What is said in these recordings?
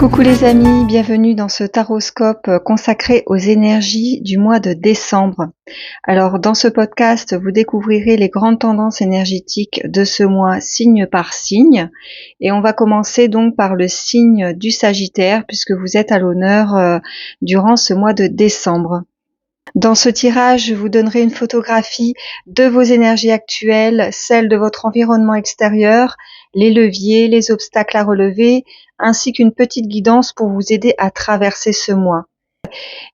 Coucou les amis, bienvenue dans ce taroscope consacré aux énergies du mois de décembre. Alors dans ce podcast, vous découvrirez les grandes tendances énergétiques de ce mois signe par signe. Et on va commencer donc par le signe du Sagittaire puisque vous êtes à l'honneur durant ce mois de décembre. Dans ce tirage, je vous donnerai une photographie de vos énergies actuelles, celles de votre environnement extérieur, les leviers, les obstacles à relever, ainsi qu'une petite guidance pour vous aider à traverser ce mois.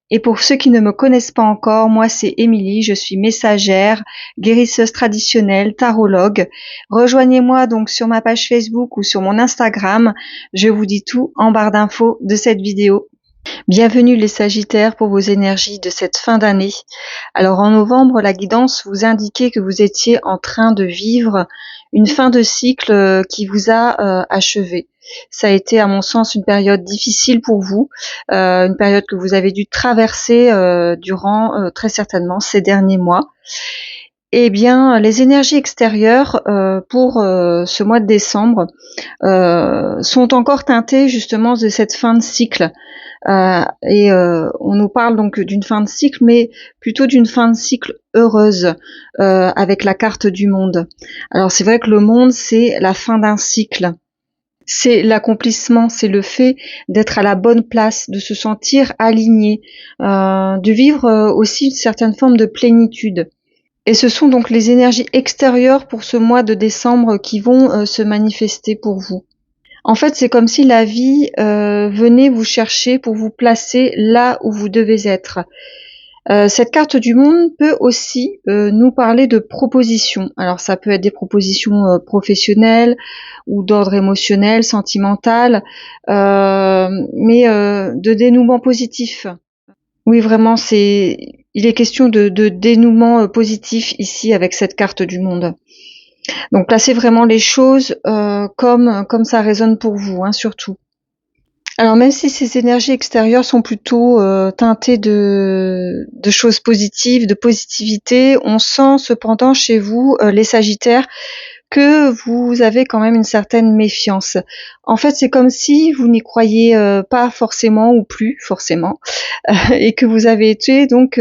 Et pour ceux qui ne me connaissent pas encore, moi c'est Émilie, je suis messagère, guérisseuse traditionnelle, tarologue. Rejoignez-moi donc sur ma page Facebook ou sur mon Instagram, je vous dis tout en barre d'infos de cette vidéo. Bienvenue les Sagittaires pour vos énergies de cette fin d'année. Alors en novembre, la guidance vous indiquait que vous étiez en train de vivre une fin de cycle qui vous a achevé. Ça a été à mon sens une période difficile pour vous, une période que vous avez dû traverser durant très certainement ces derniers mois. Eh bien, les énergies extérieures pour ce mois de décembre sont encore teintées justement de cette fin de cycle. On nous parle donc d'une fin de cycle, mais plutôt d'une fin de cycle heureuse avec la carte du monde. Alors c'est vrai que le monde, c'est la fin d'un cycle. C'est l'accomplissement, c'est le fait d'être à la bonne place, de se sentir aligné, de vivre aussi une certaine forme de plénitude. Et ce sont donc les énergies extérieures pour ce mois de décembre qui vont se manifester pour vous. En fait, c'est comme si la vie venait vous chercher pour vous placer là où vous devez être. Cette carte du monde peut aussi nous parler de propositions. Alors ça peut être des propositions professionnelles ou d'ordre émotionnel, sentimental, mais de dénouement positif. Oui, vraiment, il est question de dénouement positif ici avec cette carte du monde. Donc placez vraiment les choses comme ça résonne pour vous, hein, surtout. Alors même si ces énergies extérieures sont plutôt teintées de choses positives, de positivité, on sent cependant chez vous, les Sagittaires, que vous avez quand même une certaine méfiance. En fait, c'est comme si vous n'y croyez pas forcément ou plus forcément, et que vous avez été donc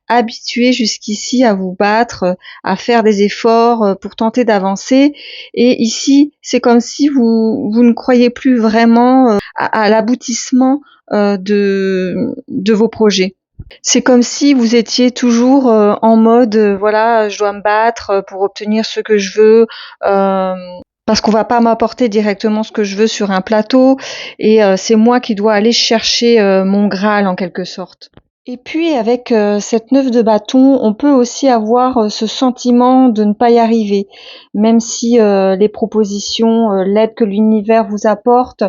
habitué jusqu'ici à vous battre, à faire des efforts pour tenter d'avancer. Et ici, c'est comme si vous ne croyez plus vraiment à l'aboutissement de vos projets. C'est comme si vous étiez toujours en mode voilà, je dois me battre pour obtenir ce que je veux, parce qu'on va pas m'apporter directement ce que je veux sur un plateau, et c'est moi qui dois aller chercher mon Graal en quelque sorte. Et puis avec cette 9 de bâton, on peut aussi avoir ce sentiment de ne pas y arriver, même si les propositions, l'aide que l'univers vous apporte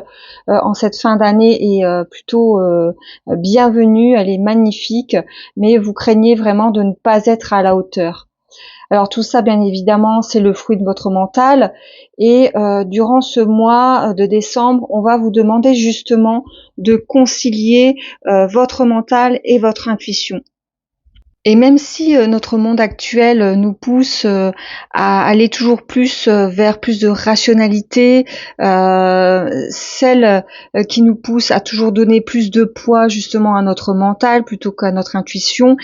en cette fin d'année est plutôt bienvenue, elle est magnifique, mais vous craignez vraiment de ne pas être à la hauteur. Alors tout ça, bien évidemment, c'est le fruit de votre mental. Et durant ce mois de décembre, on va vous demander justement de concilier votre mental et votre intuition. Et même si notre monde actuel nous pousse à aller toujours plus vers plus de rationalité, celle qui nous pousse à toujours donner plus de poids justement à notre mental plutôt qu'à notre intuition,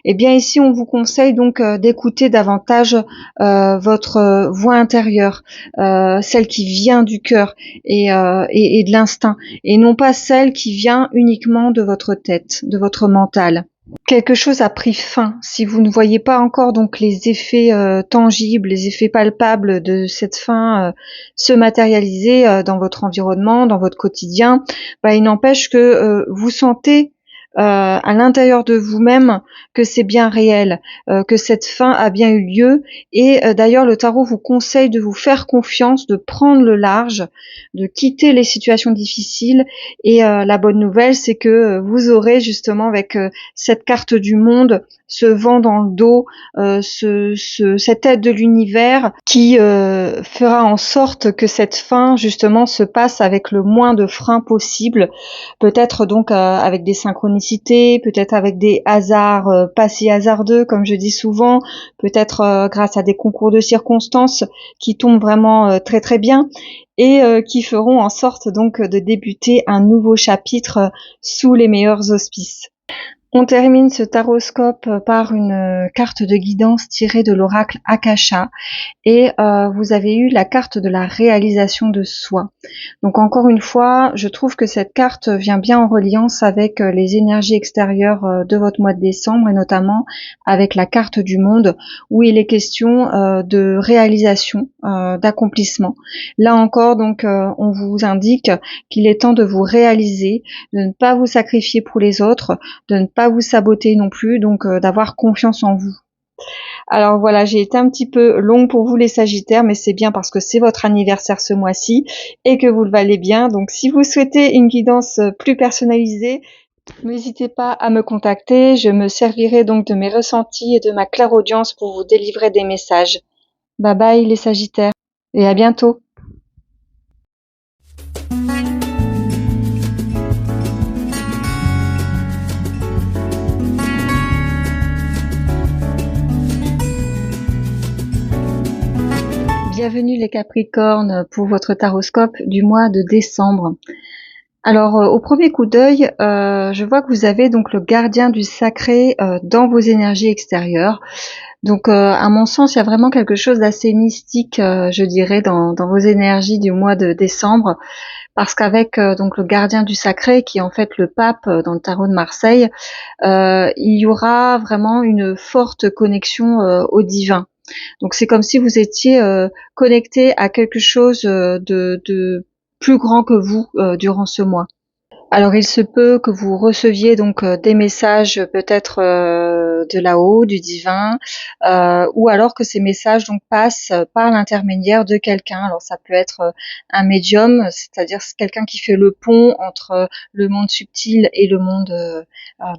eh bien ici on vous conseille donc d'écouter davantage votre voix intérieure, celle qui vient du cœur et de l'instinct, et non pas celle qui vient uniquement de votre tête, de votre mental. Quelque chose a pris fin. Si vous ne voyez pas encore donc les effets tangibles, les effets palpables de cette fin se matérialiser dans votre environnement, dans votre quotidien, il n'empêche que vous sentez à l'intérieur de vous-même que c'est bien réel, que cette fin a bien eu lieu. Et d'ailleurs, le tarot vous conseille de vous faire confiance, de prendre le large, de quitter les situations difficiles. Et la bonne nouvelle, c'est que vous aurez justement avec cette carte du monde, ce vent dans le dos, cette aide de l'univers qui fera en sorte que cette fin justement se passe avec le moins de freins possible, peut-être donc avec des synchronicités synchronicité, peut-être avec des hasards pas si hasardeux comme je dis souvent, peut-être grâce à des concours de circonstances qui tombent vraiment très très bien et qui feront en sorte donc de débuter un nouveau chapitre sous les meilleurs auspices. On termine ce taroscope par une carte de guidance tirée de l'oracle Akasha et vous avez eu la carte de la réalisation de soi. Donc encore une fois, je trouve que cette carte vient bien en reliance avec les énergies extérieures de votre mois de décembre et notamment avec la carte du monde où il est question de réalisation, d'accomplissement. Là encore, donc, on vous indique qu'il est temps de vous réaliser, de ne pas vous sacrifier pour les autres, de ne pas vous saboter non plus, donc d'avoir confiance en vous. Alors voilà, j'ai été un petit peu longue pour vous les Sagittaires, mais c'est bien parce que c'est votre anniversaire ce mois-ci et que vous le valez bien. Donc si vous souhaitez une guidance plus personnalisée, n'hésitez pas à me contacter. Je me servirai donc de mes ressentis et de ma clairaudience pour vous délivrer des messages. Bye bye les Sagittaires et à bientôt. Bienvenue les Capricornes pour votre taroscope du mois de décembre. Alors au premier coup d'œil, je vois que vous avez donc le gardien du sacré dans vos énergies extérieures. Donc à mon sens, il y a vraiment quelque chose d'assez mystique, je dirais, dans vos énergies du mois de décembre, parce qu'avec donc le gardien du sacré, qui est en fait le pape dans le tarot de Marseille, il y aura vraiment une forte connexion au divin. Donc c'est comme si vous étiez connecté à quelque chose de plus grand que vous durant ce mois. Alors il se peut que vous receviez donc des messages peut-être de là-haut, du divin, ou alors que ces messages donc passent par l'intermédiaire de quelqu'un. Alors ça peut être un médium, c'est-à-dire quelqu'un qui fait le pont entre le monde subtil et le monde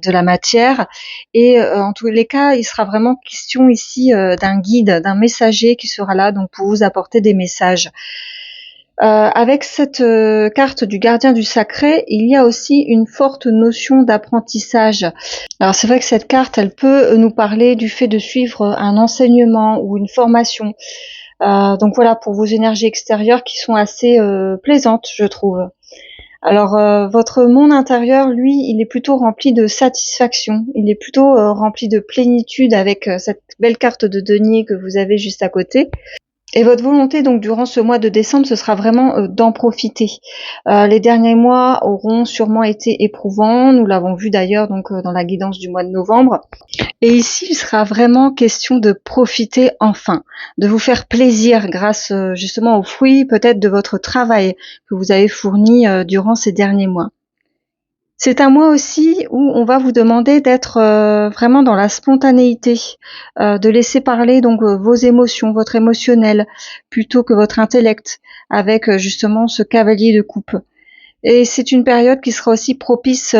de la matière. Et en tous les cas, il sera vraiment question ici d'un guide, d'un messager qui sera là donc pour vous apporter des messages. Avec cette carte du gardien du sacré, il y a aussi une forte notion d'apprentissage. Alors c'est vrai que cette carte, elle peut nous parler du fait de suivre un enseignement ou une formation. Donc voilà, pour vos énergies extérieures qui sont assez plaisantes, je trouve. Alors votre monde intérieur, lui, il est plutôt rempli de satisfaction, il est plutôt rempli de plénitude avec cette belle carte de denier que vous avez juste à côté. Et votre volonté, donc, durant ce mois de décembre, ce sera vraiment d'en profiter. Les derniers mois auront sûrement été éprouvants. Nous l'avons vu d'ailleurs donc dans la guidance du mois de novembre. Et ici, il sera vraiment question de profiter enfin, de vous faire plaisir grâce justement aux fruits peut-être de votre travail que vous avez fourni durant ces derniers mois. C'est un mois aussi où on va vous demander d'être vraiment dans la spontanéité, de laisser parler donc vos émotions, votre émotionnel, plutôt que votre intellect, avec justement ce cavalier de coupe. Et c'est une période qui sera aussi propice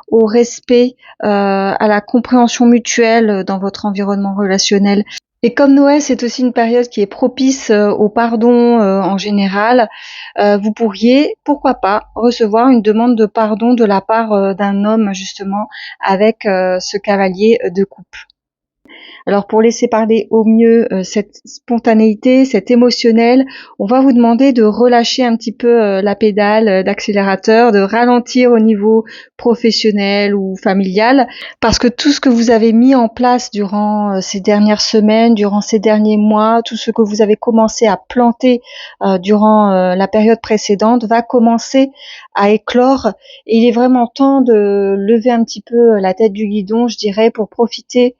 au respect, à la compréhension mutuelle dans votre environnement relationnel. Et comme Noël, c'est aussi une période qui est propice au pardon en général, vous pourriez, pourquoi pas, recevoir une demande de pardon de la part d'un homme justement avec ce cavalier de coupe. Alors pour laisser parler au mieux cette spontanéité, cet émotionnel, on va vous demander de relâcher un petit peu la pédale d'accélérateur, de ralentir au niveau professionnel ou familial, parce que tout ce que vous avez mis en place durant ces dernières semaines, durant ces derniers mois, tout ce que vous avez commencé à planter durant la période précédente va commencer à éclore. Et il est vraiment temps de lever un petit peu la tête du guidon, je dirais, pour profiter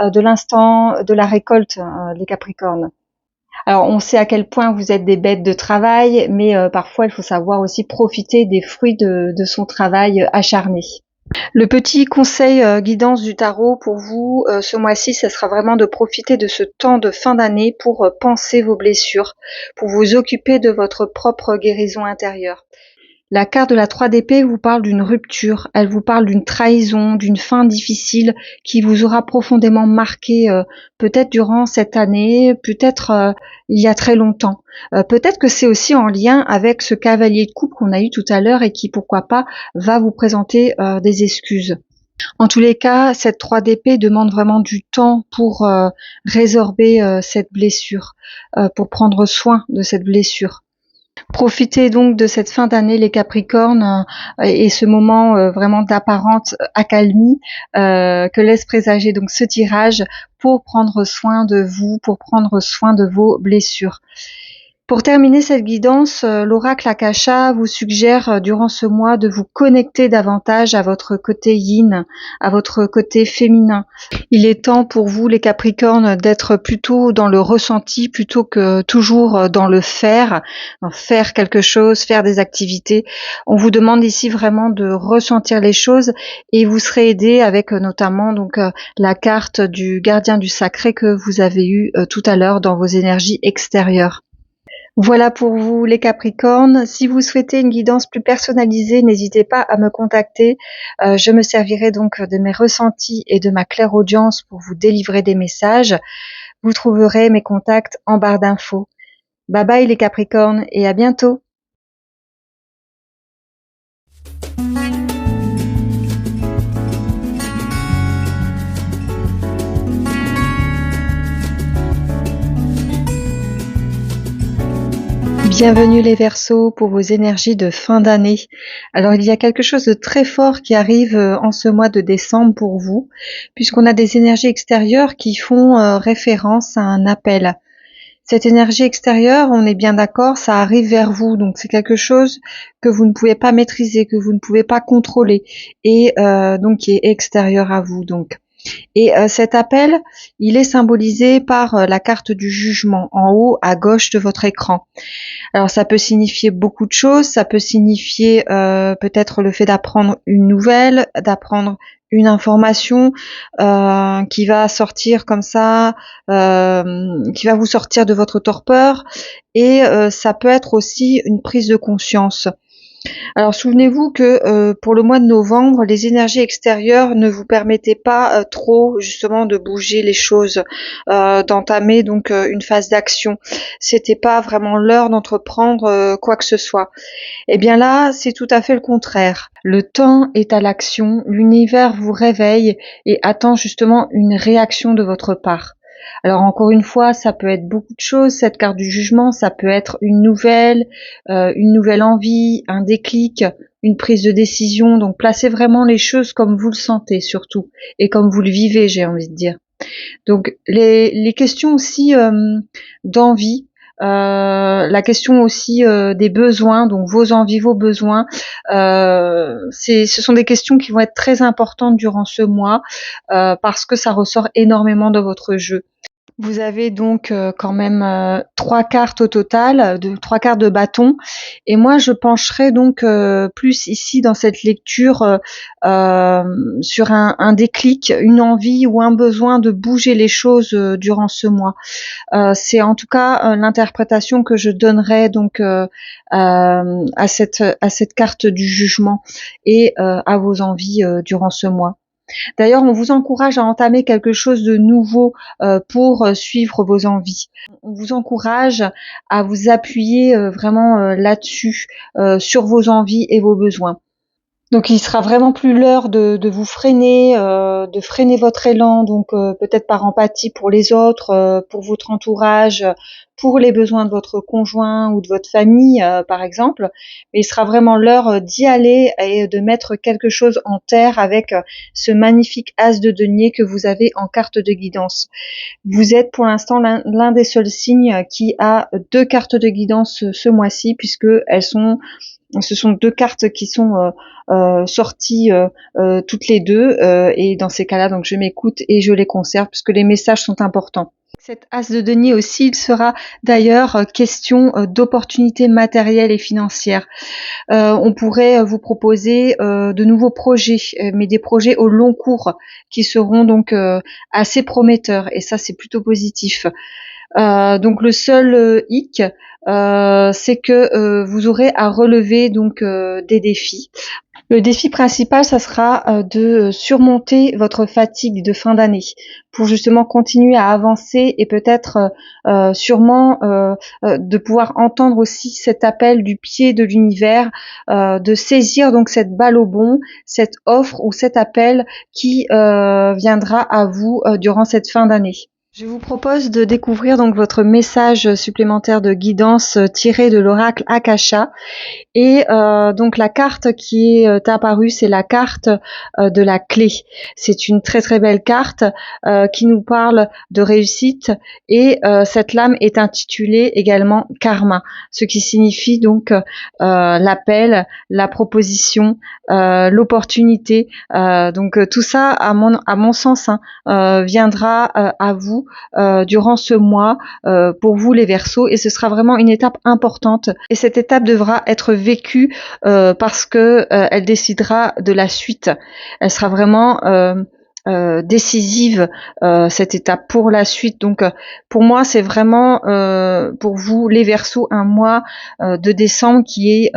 de l'instant de la récolte, les Capricornes. Alors on sait à quel point vous êtes des bêtes de travail, mais parfois il faut savoir aussi profiter des fruits de son travail acharné. Le petit conseil guidance du tarot pour vous ce mois-ci, ça sera vraiment de profiter de ce temps de fin d'année pour penser vos blessures, pour vous occuper de votre propre guérison intérieure. La carte de la 3 d'épée vous parle d'une rupture, elle vous parle d'une trahison, d'une fin difficile qui vous aura profondément marqué peut-être durant cette année, peut-être il y a très longtemps. Peut-être que c'est aussi en lien avec ce cavalier de coupe qu'on a eu tout à l'heure et qui, pourquoi pas, va vous présenter des excuses. En tous les cas, cette 3 d'épée demande vraiment du temps pour résorber cette blessure, pour prendre soin de cette blessure. Profitez donc de cette fin d'année, les Capricornes, et ce moment vraiment d'apparente accalmie que laisse présager donc ce tirage pour prendre soin de vous, pour prendre soin de vos blessures. Pour terminer cette guidance, l'oracle Akasha vous suggère durant ce mois de vous connecter davantage à votre côté yin, à votre côté féminin. Il est temps pour vous, les Capricornes, d'être plutôt dans le ressenti plutôt que toujours dans le faire quelque chose, faire des activités. On vous demande ici vraiment de ressentir les choses et vous serez aidé avec notamment donc la carte du gardien du sacré que vous avez eu tout à l'heure dans vos énergies extérieures. Voilà pour vous les Capricornes. Si vous souhaitez une guidance plus personnalisée, n'hésitez pas à me contacter. Je me servirai donc de mes ressentis et de ma clairaudience pour vous délivrer des messages. Vous trouverez mes contacts en barre d'infos. Bye bye les Capricornes et à bientôt. Bienvenue les Verseaux pour vos énergies de fin d'année. Alors il y a quelque chose de très fort qui arrive en ce mois de décembre pour vous, puisqu'on a des énergies extérieures qui font référence à un appel. Cette énergie extérieure, on est bien d'accord, ça arrive vers vous, donc c'est quelque chose que vous ne pouvez pas maîtriser, que vous ne pouvez pas contrôler, et donc qui est extérieur à vous. Donc. Et cet appel, il est symbolisé par la carte du jugement en haut à gauche de votre écran. Alors ça peut signifier beaucoup de choses, ça peut signifier peut-être le fait d'apprendre une nouvelle, d'apprendre une information qui va sortir comme ça, qui va vous sortir de votre torpeur, et ça peut être aussi une prise de conscience. Alors souvenez-vous que pour le mois de novembre, les énergies extérieures ne vous permettaient pas trop justement de bouger les choses, d'entamer donc une phase d'action. C'était pas vraiment l'heure d'entreprendre quoi que ce soit. Eh bien là, c'est tout à fait le contraire. Le temps est à l'action, l'univers vous réveille et attend justement une réaction de votre part. Alors encore une fois, ça peut être beaucoup de choses, cette carte du jugement, ça peut être une nouvelle envie, un déclic, une prise de décision. Donc placez vraiment les choses comme vous le sentez surtout, et comme vous le vivez, j'ai envie de dire. Donc les questions aussi d'envie, la question aussi des besoins, donc vos envies, vos besoins, ce sont des questions qui vont être très importantes durant ce mois parce que ça ressort énormément dans votre jeu. Vous avez donc quand même 3 cartes au total, 3 cartes de bâton. Et moi, je pencherai donc plus ici dans cette lecture sur un déclic, une envie ou un besoin de bouger les choses durant ce mois. C'est en tout cas l'interprétation que je donnerai donc à cette carte du jugement et à vos envies durant ce mois. D'ailleurs, on vous encourage à entamer quelque chose de nouveau pour suivre vos envies. On vous encourage à vous appuyer vraiment là-dessus, sur vos envies et vos besoins. Donc il sera vraiment plus l'heure de vous freiner, de freiner votre élan, donc peut-être par empathie pour les autres, pour votre entourage, pour les besoins de votre conjoint ou de votre famille, par exemple. Mais il sera vraiment l'heure d'y aller et de mettre quelque chose en terre avec ce magnifique as de denier que vous avez en carte de guidance. Vous êtes pour l'instant l'un des seuls signes qui a 2 cartes de guidance ce mois-ci, puisque ce sont 2 cartes qui sont sorties toutes les deux, et dans ces cas-là, donc je m'écoute et je les conserve puisque les messages sont importants. Cet as de denier aussi, il sera d'ailleurs question d'opportunités matérielles et financières. On pourrait vous proposer de nouveaux projets, mais des projets au long cours qui seront donc assez prometteurs, et ça c'est plutôt positif. Donc le seul hic, c'est que vous aurez à relever donc des défis. Le défi principal, ça sera de surmonter votre fatigue de fin d'année pour justement continuer à avancer et peut-être sûrement de pouvoir entendre aussi cet appel du pied de l'univers, de saisir donc cette balle au bond, cette offre ou cet appel qui viendra à vous durant cette fin d'année. Je vous propose de découvrir donc votre message supplémentaire de guidance tiré de l'oracle Akasha. Et donc la carte qui est apparue, c'est la carte de la clé. C'est une très très belle carte qui nous parle de réussite et cette lame est intitulée également karma, ce qui signifie donc l'appel, la proposition, l'opportunité. Donc tout ça, à mon sens, viendra à vous durant ce mois pour vous les Verseaux et ce sera vraiment une étape importante. Et cette étape devra être vécue parce que elle décidera de la suite. Elle sera vraiment décisive cette étape pour la suite. Donc pour moi c'est vraiment pour vous les Verseaux un mois de décembre qui est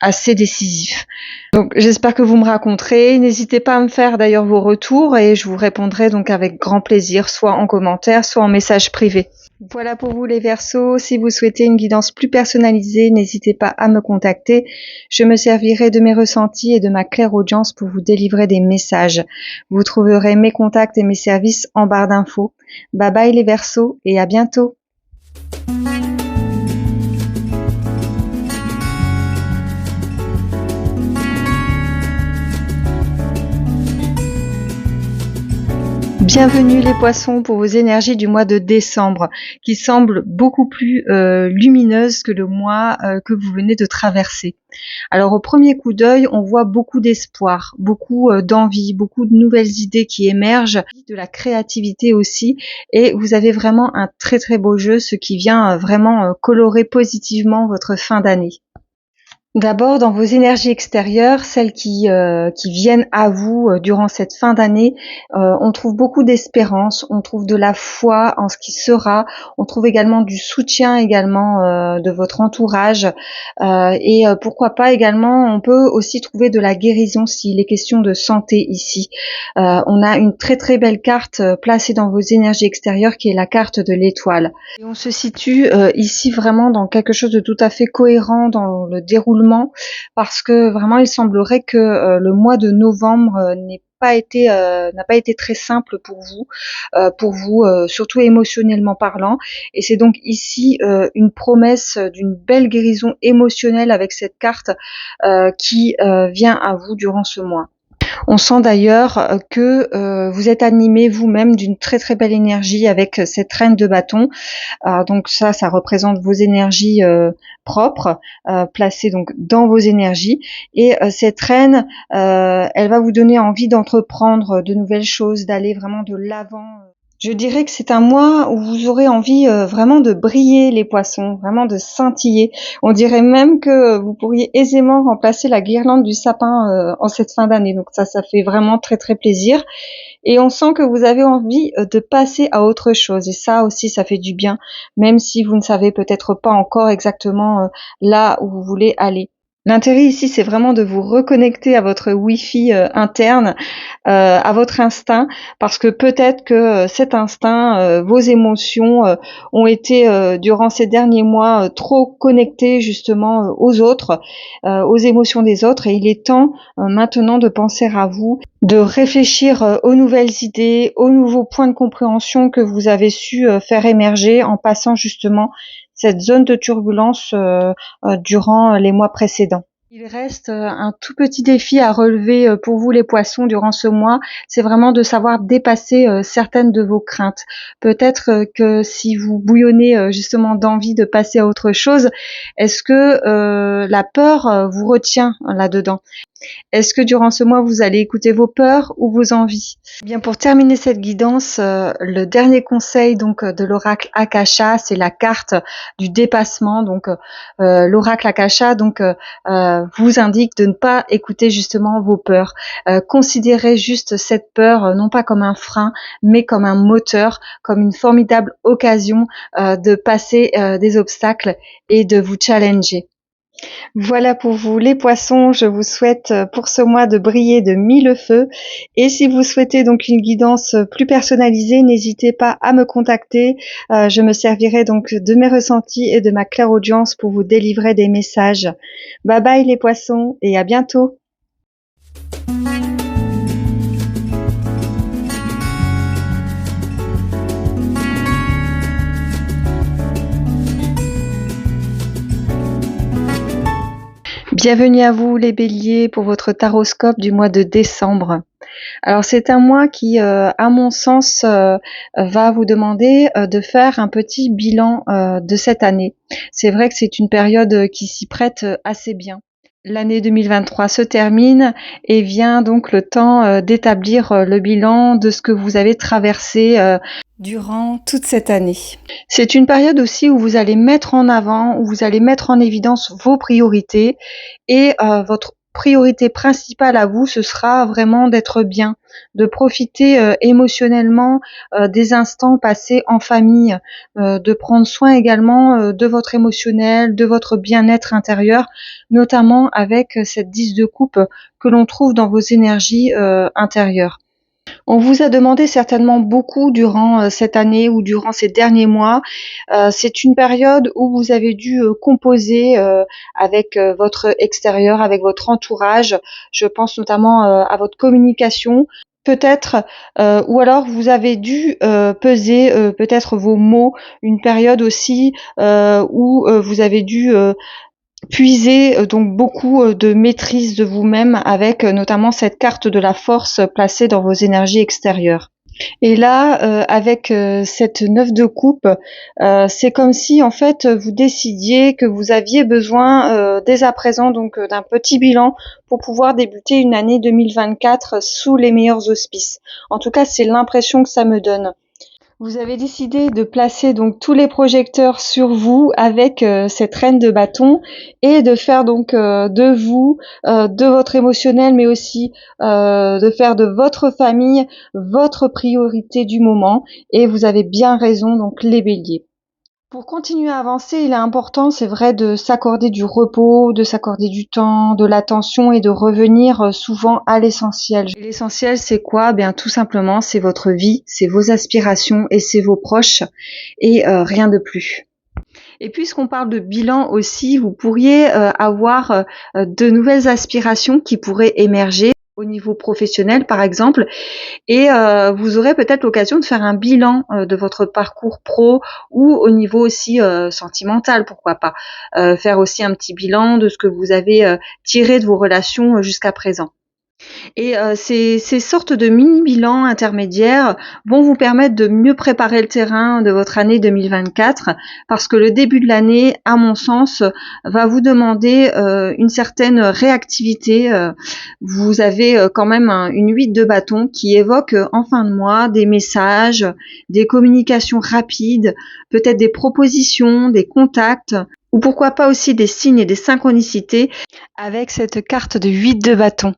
assez décisif. Donc j'espère que vous me raconterez. N'hésitez pas à me faire d'ailleurs vos retours et je vous répondrai donc avec grand plaisir, soit en commentaire, soit en message privé. Voilà pour vous les Verseaux. Si vous souhaitez une guidance plus personnalisée, n'hésitez pas à me contacter. Je me servirai de mes ressentis et de ma clairaudience pour vous délivrer des messages. Vous trouverez mes contacts et mes services en barre d'infos. Bye bye les Verseaux et à bientôt. Bienvenue les poissons pour vos énergies du mois de décembre qui semblent beaucoup plus lumineuses que le mois que vous venez de traverser. Alors au premier coup d'œil, on voit beaucoup d'espoir, beaucoup d'envie, beaucoup de nouvelles idées qui émergent, de la créativité aussi et vous avez vraiment un très très beau jeu, ce qui vient vraiment colorer positivement votre fin d'année. D'abord, dans vos énergies extérieures, celles qui viennent à vous durant cette fin d'année, on trouve beaucoup d'espérance, on trouve de la foi en ce qui sera, on trouve également du soutien également de votre entourage et pourquoi pas également, on peut aussi trouver de la guérison s'il est question de santé ici. On a une très très belle carte placée dans vos énergies extérieures qui est la carte de l'étoile. Et on se situe ici vraiment dans quelque chose de tout à fait cohérent dans le déroulement parce que vraiment il semblerait que le mois de novembre n'a pas été très simple pour vous surtout émotionnellement parlant et c'est donc ici une promesse d'une belle guérison émotionnelle avec cette carte qui vient à vous durant ce mois. On sent d'ailleurs que vous êtes animé vous-même d'une très très belle énergie avec cette reine de bâton. Donc ça représente vos énergies propres, placées donc dans vos énergies. Et cette reine, elle va vous donner envie d'entreprendre de nouvelles choses, d'aller vraiment de l'avant. Je dirais que c'est un mois où vous aurez envie vraiment de briller les poissons, vraiment de scintiller. On dirait même que vous pourriez aisément remplacer la guirlande du sapin en cette fin d'année. Donc ça fait vraiment très très plaisir. Et on sent que vous avez envie de passer à autre chose. Et ça aussi, ça fait du bien, même si vous ne savez peut-être pas encore exactement là où vous voulez aller. L'intérêt ici, c'est vraiment de vous reconnecter à votre Wi-Fi interne, à votre instinct, parce que peut-être que cet instinct, vos émotions ont été durant ces derniers mois trop connectées justement aux autres, aux émotions des autres, et il est temps maintenant de penser à vous, de réfléchir aux nouvelles idées, aux nouveaux points de compréhension que vous avez su faire émerger en passant justement cette zone de turbulence durant les mois précédents. Il reste un tout petit défi à relever pour vous les poissons durant ce mois, c'est vraiment de savoir dépasser certaines de vos craintes. Peut-être que si vous bouillonnez justement d'envie de passer à autre chose, est-ce que la peur vous retient là-dedans ? Est-ce que durant ce mois, vous allez écouter vos peurs ou vos envies ? Eh bien, pour terminer cette guidance, le dernier conseil donc de l'oracle Akasha, c'est la carte du dépassement. Donc, l'oracle Akasha vous indique de ne pas écouter justement vos peurs. Considérez juste cette peur non pas comme un frein, mais comme un moteur, comme une formidable occasion de passer des obstacles et de vous challenger. Voilà pour vous les poissons, je vous souhaite pour ce mois de briller de mille feux et si vous souhaitez donc une guidance plus personnalisée, n'hésitez pas à me contacter. Je me servirai donc de mes ressentis et de ma clairaudience pour vous délivrer des messages. Bye bye les poissons et à bientôt. Bienvenue à vous les béliers pour votre taroscope du mois de décembre. Alors c'est un mois qui, à mon sens, va vous demander de faire un petit bilan de cette année. C'est vrai que c'est une période qui s'y prête assez bien. L'année 2023 se termine et vient donc le temps d'établir le bilan de ce que vous avez traversé durant toute cette année. C'est une période aussi où vous allez mettre en avant, où vous allez mettre en évidence vos priorités et votre priorité principale à vous, ce sera vraiment d'être bien, de profiter émotionnellement des instants passés en famille, de prendre soin également de votre émotionnel, de votre bien-être intérieur, notamment avec cette 10 de coupe que l'on trouve dans vos énergies intérieures. On vous a demandé certainement beaucoup durant cette année ou durant ces derniers mois. C'est une période où vous avez dû composer avec votre extérieur, avec votre entourage. Je pense notamment à votre communication. Peut-être, ou alors vous avez dû peser peut-être vos mots. Une période aussi où vous avez dû puiser donc beaucoup de maîtrise de vous-même avec notamment cette carte de la force placée dans vos énergies extérieures. Et là, avec cette 9 de coupe, c'est comme si en fait vous décidiez que vous aviez besoin dès à présent donc d'un petit bilan pour pouvoir débuter une année 2024 sous les meilleurs auspices. En tout cas, c'est l'impression que ça me donne. Vous avez décidé de placer donc tous les projecteurs sur vous avec cette reine de bâton et de faire donc de vous, de votre émotionnel, mais aussi de faire de votre famille votre priorité du moment. Et vous avez bien raison, donc les béliers. Pour continuer à avancer, il est important, c'est vrai, de s'accorder du repos, de s'accorder du temps, de l'attention et de revenir souvent à l'essentiel. Et l'essentiel, c'est quoi? Bien, tout simplement, c'est votre vie, c'est vos aspirations et c'est vos proches et rien de plus. Et puisqu'on parle de bilan aussi, vous pourriez avoir de nouvelles aspirations qui pourraient émerger au niveau professionnel, par exemple, et vous aurez peut-être l'occasion de faire un bilan de votre parcours pro ou au niveau aussi sentimental, pourquoi pas. Faire aussi un petit bilan de ce que vous avez tiré de vos relations jusqu'à présent. Et ces sortes de mini-bilans intermédiaires vont vous permettre de mieux préparer le terrain de votre année 2024 parce que le début de l'année, à mon sens, va vous demander une certaine réactivité. Vous avez quand même une 8 de bâton qui évoque en fin de mois des messages, des communications rapides, peut-être des propositions, des contacts ou pourquoi pas aussi des signes et des synchronicités avec cette carte de 8 de bâton.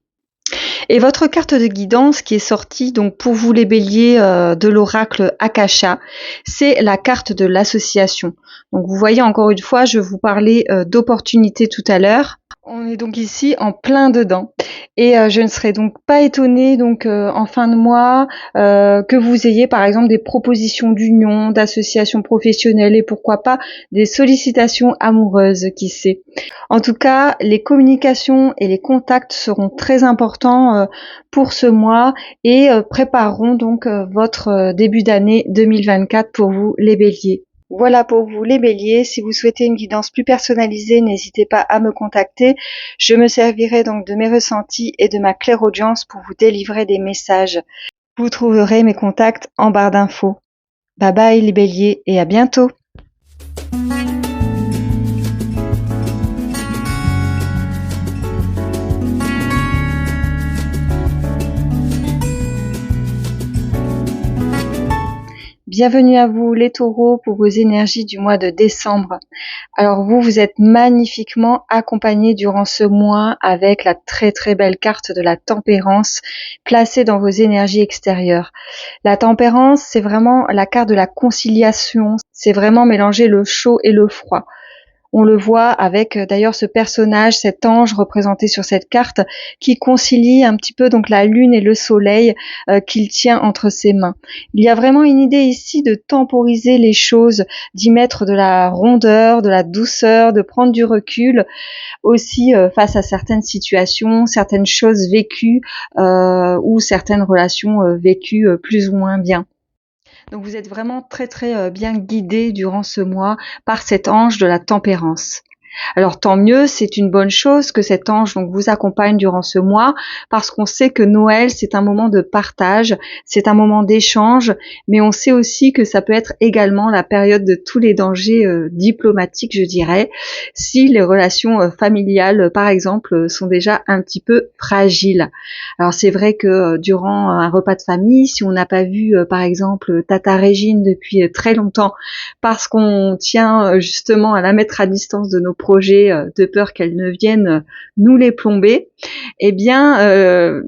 Et votre carte de guidance qui est sortie donc pour vous les béliers de l'oracle Akasha, c'est la carte de l'association. Donc vous voyez encore une fois, je vous parlais d'opportunités tout à l'heure. On est donc ici en plein dedans. Et je ne serais donc pas étonnée donc en fin de mois que vous ayez par exemple des propositions d'union, d'associations professionnelles et pourquoi pas des sollicitations amoureuses, qui sait. En tout cas, les communications et les contacts seront très importants pour ce mois et prépareront donc votre début d'année 2024 pour vous les béliers. Voilà pour vous les béliers. Si vous souhaitez une guidance plus personnalisée, n'hésitez pas à me contacter. Je me servirai donc de mes ressentis et de ma clairaudience pour vous délivrer des messages. Vous trouverez mes contacts en barre d'infos. Bye bye les béliers et à bientôt. Bienvenue à vous les taureaux pour vos énergies du mois de décembre. Alors vous êtes magnifiquement accompagnés durant ce mois avec la très très belle carte de la tempérance placée dans vos énergies extérieures. La tempérance, c'est vraiment la carte de la conciliation, c'est vraiment mélanger le chaud et le froid. On le voit avec d'ailleurs ce personnage, cet ange représenté sur cette carte, qui concilie un petit peu donc la lune et le soleil qu'il tient entre ses mains. Il y a vraiment une idée ici de temporiser les choses, d'y mettre de la rondeur, de la douceur, de prendre du recul aussi face à certaines situations, certaines choses vécues ou certaines relations vécues plus ou moins bien. Donc vous êtes vraiment très très bien guidé durant ce mois par cet ange de la tempérance. Alors tant mieux, c'est une bonne chose que cet ange donc vous accompagne durant ce mois, parce qu'on sait que Noël c'est un moment de partage, c'est un moment d'échange, mais on sait aussi que ça peut être également la période de tous les dangers diplomatiques, je dirais, si les relations familiales par exemple sont déjà un petit peu fragiles. Alors c'est vrai que durant un repas de famille, si on n'a pas vu par exemple Tata Régine depuis très longtemps, parce qu'on tient justement à la mettre à distance de nos projets de peur qu'elle ne vienne nous les plomber, eh bien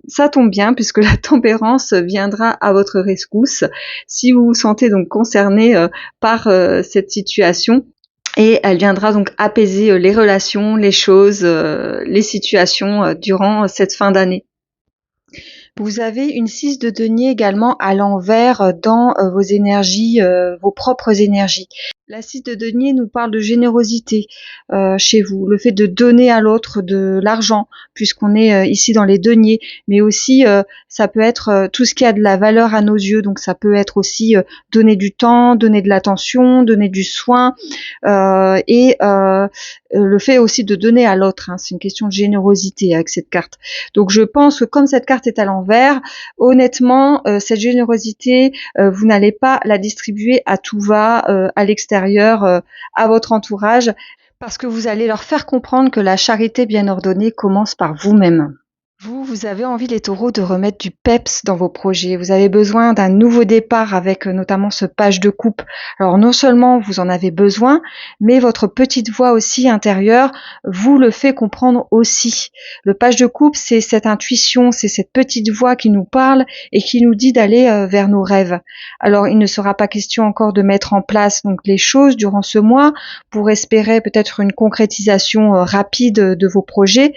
ça tombe bien puisque la tempérance viendra à votre rescousse si vous vous sentez donc concerné par cette situation. Et elle viendra donc apaiser les relations, les choses, les situations durant cette fin d'année. Vous avez une 6 de denier également à l'envers dans vos énergies, vos propres énergies. La 6 de denier nous parle de générosité chez vous, le fait de donner à l'autre de l'argent, puisqu'on est ici dans les deniers, mais aussi ça peut être tout ce qui a de la valeur à nos yeux, donc ça peut être aussi donner du temps, donner de l'attention, donner du soin, et le fait aussi de donner à l'autre, hein, c'est une question de générosité avec cette carte. Donc je pense que comme cette carte est à l'envers, honnêtement, cette générosité, vous n'allez pas la distribuer à tout va, à l'extérieur, à votre entourage, parce que vous allez leur faire comprendre que la charité bien ordonnée commence par vous-même. Vous avez envie, les taureaux, de remettre du peps dans vos projets. Vous avez besoin d'un nouveau départ avec notamment ce page de coupe. Alors non seulement vous en avez besoin, mais votre petite voix aussi intérieure vous le fait comprendre aussi. Le page de coupe, c'est cette intuition, c'est cette petite voix qui nous parle et qui nous dit d'aller vers nos rêves. Alors il ne sera pas question encore de mettre en place donc les choses durant ce mois pour espérer peut-être une concrétisation rapide de vos projets,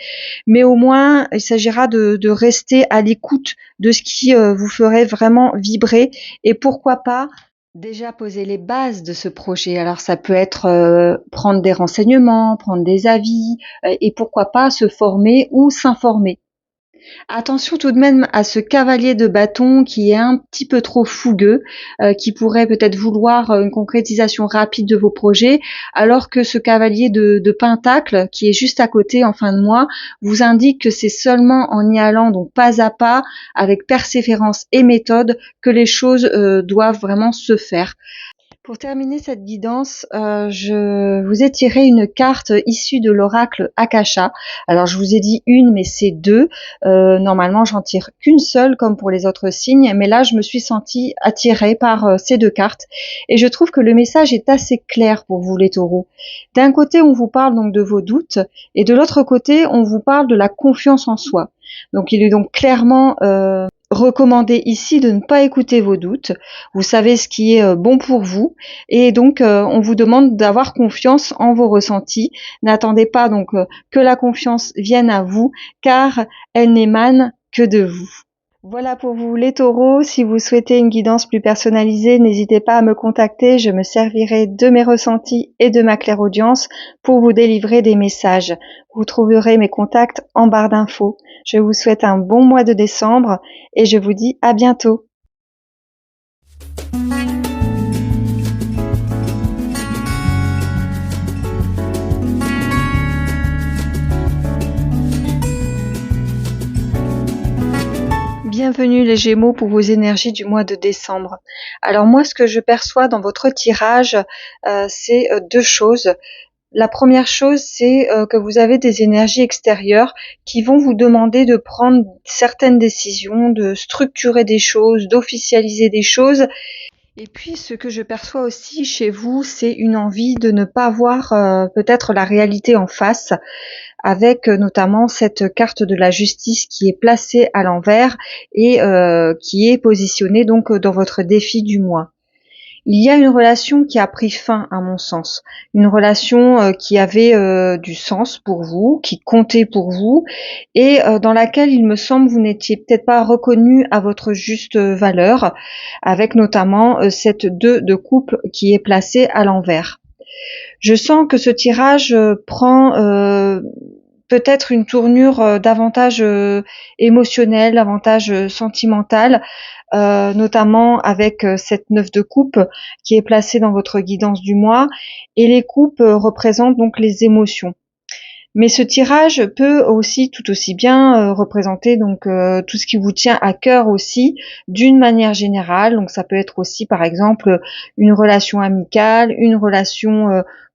mais au moins il s'agira de rester à l'écoute de ce qui vous ferait vraiment vibrer, et pourquoi pas déjà poser les bases de ce projet. Alors ça peut être prendre des renseignements, prendre des avis, et pourquoi pas se former ou s'informer. Attention tout de même à ce cavalier de bâton qui est un petit peu trop fougueux, qui pourrait peut-être vouloir une concrétisation rapide de vos projets, alors que ce cavalier de pentacle qui est juste à côté en fin de mois vous indique que c'est seulement en y allant donc pas à pas, avec persévérance et méthode, que les choses doivent vraiment se faire. Pour terminer cette guidance, je vous ai tiré une carte issue de l'oracle Akasha. Alors je vous ai dit une, mais c'est deux. Normalement, j'en tire qu'une seule, comme pour les autres signes, mais là, je me suis sentie attirée par ces deux cartes. Et je trouve que le message est assez clair pour vous, les taureaux. D'un côté, on vous parle donc de vos doutes, et de l'autre côté, on vous parle de la confiance en soi. Donc il est donc clairement recommandé ici de ne pas écouter vos doutes. Vous savez ce qui est bon pour vous, et donc on vous demande d'avoir confiance en vos ressentis. N'attendez pas donc que la confiance vienne à vous, car elle n'émane que de vous. Voilà pour vous, les taureaux. Si vous souhaitez une guidance plus personnalisée, n'hésitez pas à me contacter. Je me servirai de mes ressentis et de ma clairaudience pour vous délivrer des messages. Vous trouverez mes contacts en barre d'infos. Je vous souhaite un bon mois de décembre et je vous dis à bientôt. Bienvenue les Gémeaux pour vos énergies du mois de décembre. Alors moi, ce que je perçois dans votre tirage, c'est deux choses. La première chose, c'est que vous avez des énergies extérieures qui vont vous demander de prendre certaines décisions, de structurer des choses, d'officialiser des choses. Et puis, ce que je perçois aussi chez vous, c'est une envie de ne pas voir peut-être la réalité en face, avec notamment cette carte de la justice qui est placée à l'envers et qui est positionnée donc dans votre défi du mois. Il y a une relation qui a pris fin, à mon sens. Une relation qui avait du sens pour vous, qui comptait pour vous, et dans laquelle il me semble vous n'étiez peut-être pas reconnu à votre juste valeur, avec notamment cette 2 de coupe qui est placée à l'envers. Je sens que ce tirage prend peut-être une tournure davantage émotionnelle, davantage sentimentale, notamment avec cette 9 de coupe qui est placée dans votre guidance du mois, et les coupes représentent donc les émotions. Mais ce tirage peut aussi tout aussi bien représenter donc tout ce qui vous tient à cœur aussi d'une manière générale. Donc ça peut être aussi par exemple une relation amicale, une relation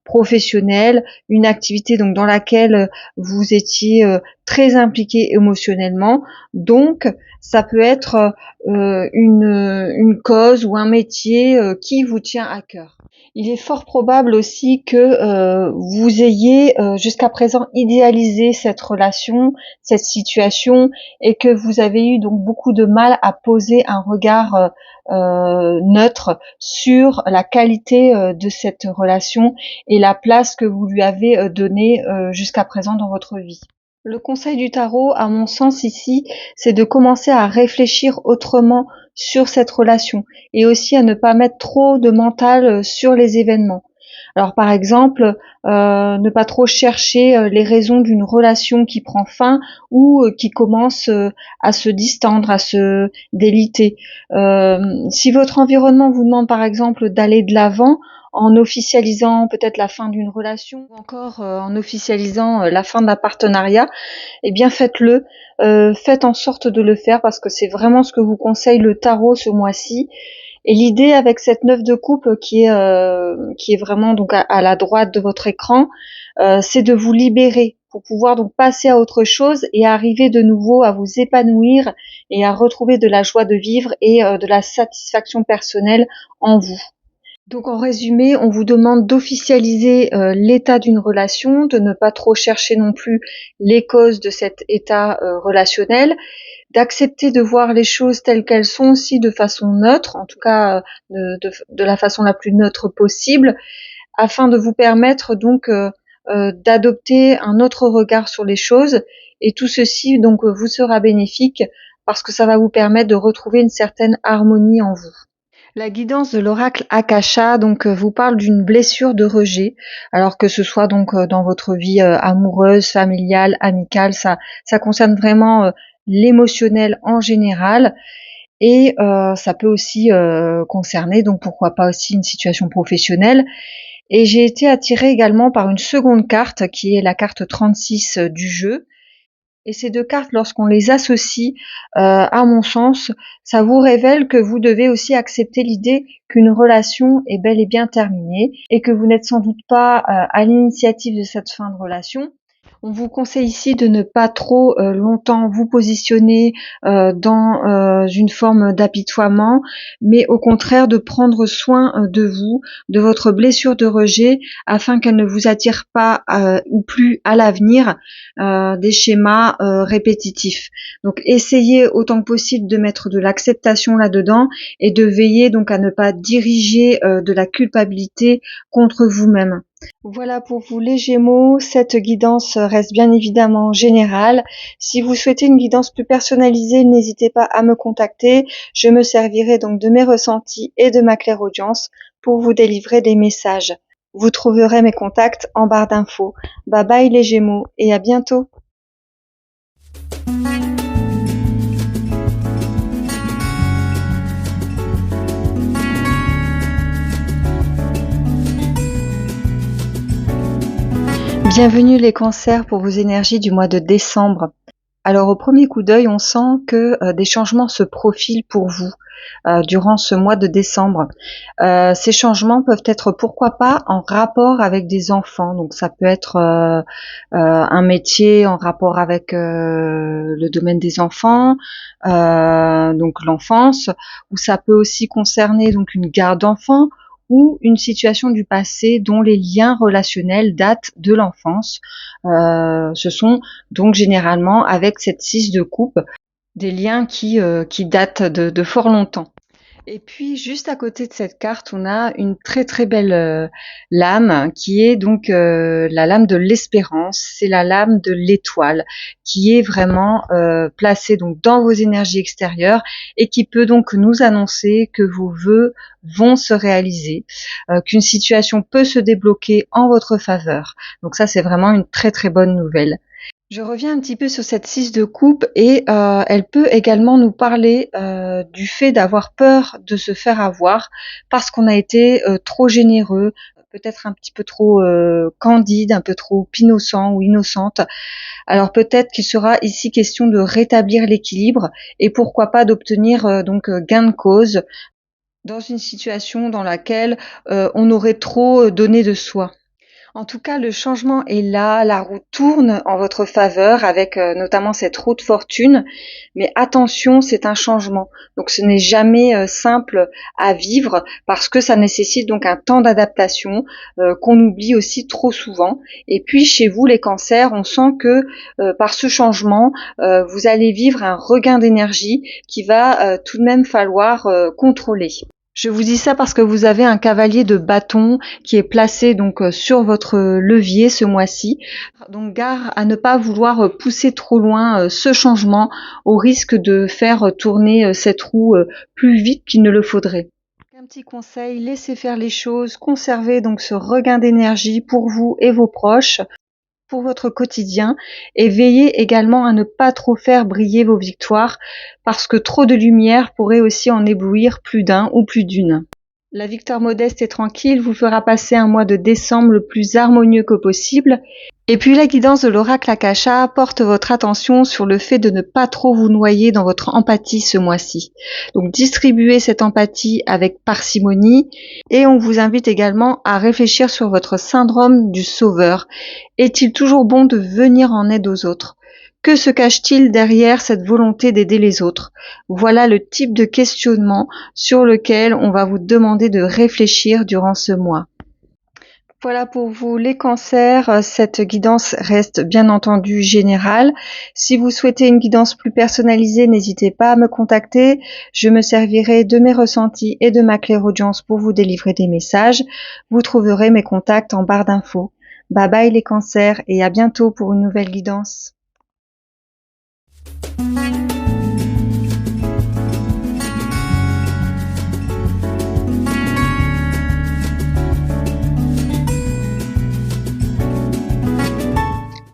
professionnelle, une activité donc dans laquelle vous étiez très impliqué émotionnellement. Donc ça peut être une cause ou un métier qui vous tient à cœur. Il est fort probable aussi que vous ayez jusqu'à présent idéalisé cette relation, cette situation, et que vous avez eu donc beaucoup de mal à poser un regard neutre sur la qualité de cette relation et la place que vous lui avez donnée jusqu'à présent dans votre vie. Le conseil du tarot, à mon sens ici, c'est de commencer à réfléchir autrement sur cette relation et aussi à ne pas mettre trop de mental sur les événements. Alors par exemple, ne pas trop chercher les raisons d'une relation qui prend fin ou qui commence à se distendre, à se déliter. Si votre environnement vous demande par exemple d'aller de l'avant, en officialisant peut-être la fin d'une relation ou encore en officialisant la fin d'un partenariat, eh bien faites-le, faites en sorte de le faire parce que c'est vraiment ce que vous conseille le tarot ce mois-ci. Et l'idée avec cette 9 de coupe qui est vraiment donc à la droite de votre écran, c'est de vous libérer pour pouvoir donc passer à autre chose et arriver de nouveau à vous épanouir et à retrouver de la joie de vivre et de la satisfaction personnelle en vous. Donc en résumé, on vous demande d'officialiser l'état d'une relation, de ne pas trop chercher non plus les causes de cet état relationnel, d'accepter de voir les choses telles qu'elles sont aussi de façon neutre, en tout cas de la façon la plus neutre possible, afin de vous permettre donc d'adopter un autre regard sur les choses. Et tout ceci donc vous sera bénéfique parce que ça va vous permettre de retrouver une certaine harmonie en vous. La guidance de l'oracle Akasha donc vous parle d'une blessure de rejet, alors que ce soit donc dans votre vie amoureuse, familiale, amicale, ça concerne vraiment l'émotionnel en général, et ça peut aussi concerner donc pourquoi pas aussi une situation professionnelle. Et j'ai été attirée également par une seconde carte qui est la carte 36 du jeu. Et ces 2 cartes, lorsqu'on les associe, à mon sens, ça vous révèle que vous devez aussi accepter l'idée qu'une relation est bel et bien terminée et que vous n'êtes sans doute pas à l'initiative de cette fin de relation. On vous conseille ici de ne pas trop longtemps vous positionner dans une forme d'apitoiement, mais au contraire de prendre soin de vous, de votre blessure de rejet, afin qu'elle ne vous attire pas ou plus à l'avenir des schémas répétitifs. Donc essayez autant que possible de mettre de l'acceptation là-dedans et de veiller donc à ne pas diriger de la culpabilité contre vous-même. Voilà pour vous les Gémeaux, cette guidance reste bien évidemment générale. Si vous souhaitez une guidance plus personnalisée, n'hésitez pas à me contacter. Je me servirai donc de mes ressentis et de ma clairaudience pour vous délivrer des messages. Vous trouverez mes contacts en barre d'infos. Bye bye les Gémeaux et à bientôt. Bienvenue les cancers pour vos énergies du mois de décembre. Alors au premier coup d'œil, on sent que des changements se profilent pour vous durant ce mois de décembre. Ces changements peuvent être pourquoi pas en rapport avec des enfants. Donc ça peut être un métier en rapport avec le domaine des enfants, donc l'enfance, ou ça peut aussi concerner donc une garde d'enfants ou une situation du passé dont les liens relationnels datent de l'enfance. Ce sont donc généralement avec cette 6 de coupe des liens qui datent de fort longtemps. Et puis juste à côté de cette carte, on a une très très belle lame qui est donc la lame de l'espérance. C'est la lame de l'étoile qui est vraiment placée donc dans vos énergies extérieures et qui peut donc nous annoncer que vos vœux vont se réaliser, qu'une situation peut se débloquer en votre faveur. Donc ça, c'est vraiment une très très bonne nouvelle. Je reviens un petit peu sur cette 6 de coupe et elle peut également nous parler du fait d'avoir peur de se faire avoir parce qu'on a été trop généreux, peut-être un petit peu trop candide, un peu trop innocent ou innocente. Alors peut-être qu'il sera ici question de rétablir l'équilibre et pourquoi pas d'obtenir gain de cause dans une situation dans laquelle on aurait trop donné de soi. En tout cas, le changement est là, la roue tourne en votre faveur avec notamment cette roue de fortune. Mais attention, c'est un changement. Donc ce n'est jamais simple à vivre parce que ça nécessite donc un temps d'adaptation qu'on oublie aussi trop souvent. Et puis chez vous, les cancers, on sent que par ce changement, vous allez vivre un regain d'énergie qui va tout de même falloir contrôler. Je vous dis ça parce que vous avez un cavalier de bâton qui est placé donc sur votre levier ce mois-ci. Donc gare à ne pas vouloir pousser trop loin ce changement au risque de faire tourner cette roue plus vite qu'il ne le faudrait. Un petit conseil, laissez faire les choses, conservez donc ce regain d'énergie pour vous et vos proches, pour votre quotidien, et veillez également à ne pas trop faire briller vos victoires parce que trop de lumière pourrait aussi en éblouir plus d'un ou plus d'une. La victoire modeste et tranquille vous fera passer un mois de décembre le plus harmonieux que possible. Et puis la guidance de l'oracle Akasha porte votre attention sur le fait de ne pas trop vous noyer dans votre empathie ce mois-ci. Donc distribuez cette empathie avec parcimonie et on vous invite également à réfléchir sur votre syndrome du sauveur. Est-il toujours bon de venir en aide aux autres ? Que se cache-t-il derrière cette volonté d'aider les autres ? Voilà le type de questionnement sur lequel on va vous demander de réfléchir durant ce mois. Voilà pour vous les cancers, cette guidance reste bien entendu générale. Si vous souhaitez une guidance plus personnalisée, n'hésitez pas à me contacter. Je me servirai de mes ressentis et de ma clairaudience pour vous délivrer des messages. Vous trouverez mes contacts en barre d'infos. Bye bye les cancers et à bientôt pour une nouvelle guidance.